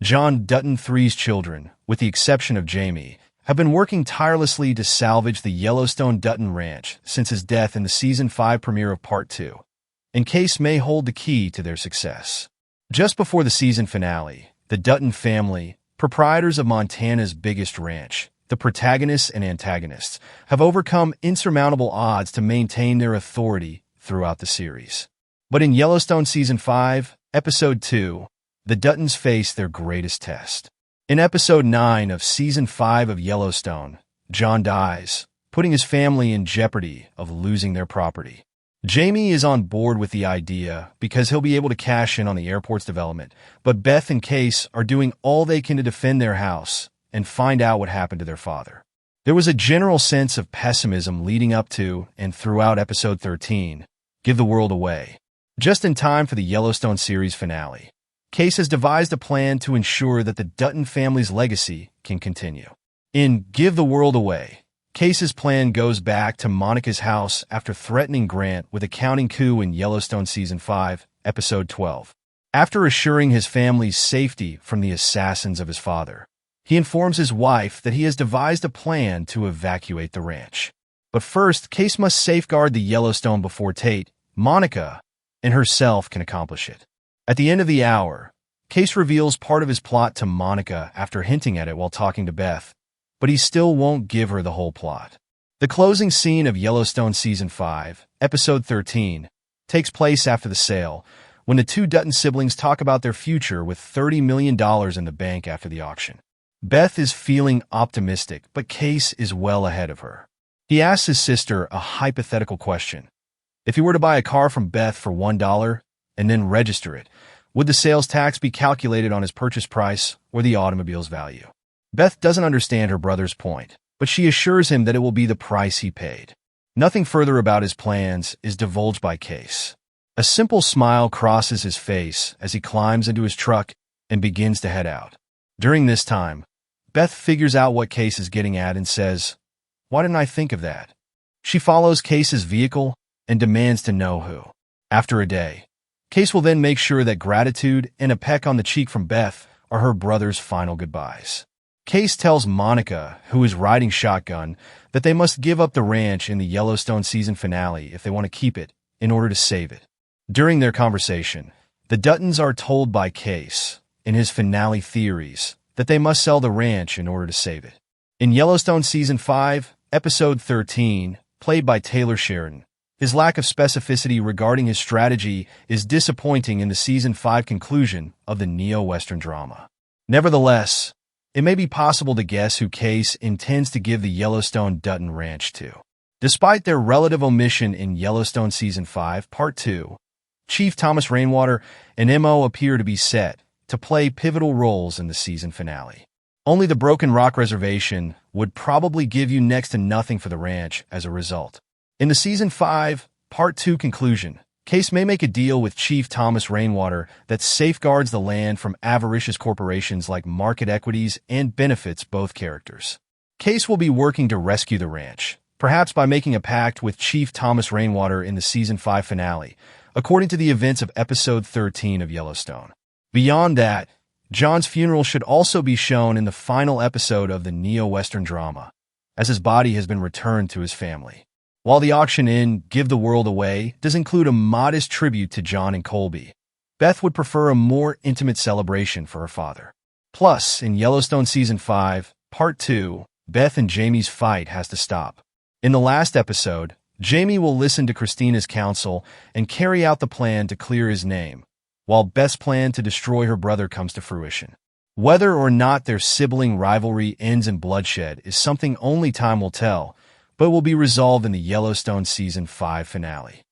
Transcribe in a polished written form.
John Dutton III's children, with the exception of Jamie, have been working tirelessly to salvage the Yellowstone Dutton Ranch since his death in the Season 5 premiere of Part 2, and KAYCE may hold the key to their success. Just before the season finale, the Dutton family, proprietors of Montana's biggest ranch, the protagonists and antagonists, have overcome insurmountable odds to maintain their authority throughout the series. But in Yellowstone Season 5, Episode 2, the Duttons face their greatest test. In Episode 9 of Season 5 of Yellowstone, John dies, putting his family in jeopardy of losing their property. Jamie is on board with the idea because he'll be able to cash in on the airport's development, but Beth and KAYCE are doing all they can to defend their house and find out what happened to their father. There was a general sense of pessimism leading up to and throughout Episode 13, Give the World Away. Just in time for the Yellowstone series finale, KAYCE has devised a plan to ensure that the Dutton family's legacy can continue. In Give the World Away, KAYCE's plan goes back to Monica's house after threatening Grant with a counting coup in Yellowstone Season 5, Episode 12. After assuring his family's safety from the assassins of his father, he informs his wife that he has devised a plan to evacuate the ranch. But first, KAYCE must safeguard the Yellowstone before Tate, Monica, and herself can accomplish it. At the end of the hour, KAYCE reveals part of his plot to Monica after hinting at it while talking to Beth, but he still won't give her the whole plot. The closing scene of Yellowstone Season 5, Episode 13, takes place after the sale, when the two Dutton siblings talk about their future with $30 million in the bank after the auction. Beth is feeling optimistic, but KAYCE is well ahead of her. He asks his sister a hypothetical question. If he were to buy a car from Beth for $1 and then register it, would the sales tax be calculated on his purchase price or the automobile's value? Beth doesn't understand her brother's point, but she assures him that it will be the price he paid. Nothing further about his plans is divulged by KAYCE. A simple smile crosses his face as he climbs into his truck and begins to head out. During this time, Beth figures out what KAYCE is getting at and says, "Why didn't I think of that?" She follows KAYCE's vehicle and demands to know who. After a day, KAYCE will then make sure that gratitude and a peck on the cheek from Beth are her brother's final goodbyes. KAYCE tells Monica, who is riding shotgun, that they must give up the ranch in the Yellowstone season finale if they want to keep it in order to save it. During their conversation, the Duttons are told by KAYCE, in his finale theories, that they must sell the ranch in order to save it. In Yellowstone Season 5, Episode 13, played by Taylor Sheridan, his lack of specificity regarding his strategy is disappointing in the Season 5 conclusion of the neo-Western drama. Nevertheless, it may be possible to guess who KAYCE intends to give the Yellowstone Dutton Ranch to. Despite their relative omission in Yellowstone Season 5, Part 2, Chief Thomas Rainwater and M.O. appear to be set to play pivotal roles in the season finale. Only the Broken Rock Reservation would probably give you next to nothing for the ranch as a result. In the Season 5, Part 2 conclusion, KAYCE may make a deal with Chief Thomas Rainwater that safeguards the land from avaricious corporations like Market Equities and benefits both characters. KAYCE will be working to rescue the ranch, perhaps by making a pact with Chief Thomas Rainwater in the Season 5 finale, according to the events of Episode 13 of Yellowstone. Beyond that, John's funeral should also be shown in the final episode of the neo-Western drama, as his body has been returned to his family. While the auction in Give the World Away does include a modest tribute to John and Colby, Beth would prefer a more intimate celebration for her father. Plus, in Yellowstone Season 5, Part 2, Beth and Jamie's fight has to stop. In the last episode, Jamie will listen to Christina's counsel and carry out the plan to clear his name, while Beth's plan to destroy her brother comes to fruition. Whether or not their sibling rivalry ends in bloodshed is something only time will tell, but will be resolved in the Yellowstone Season 5 finale.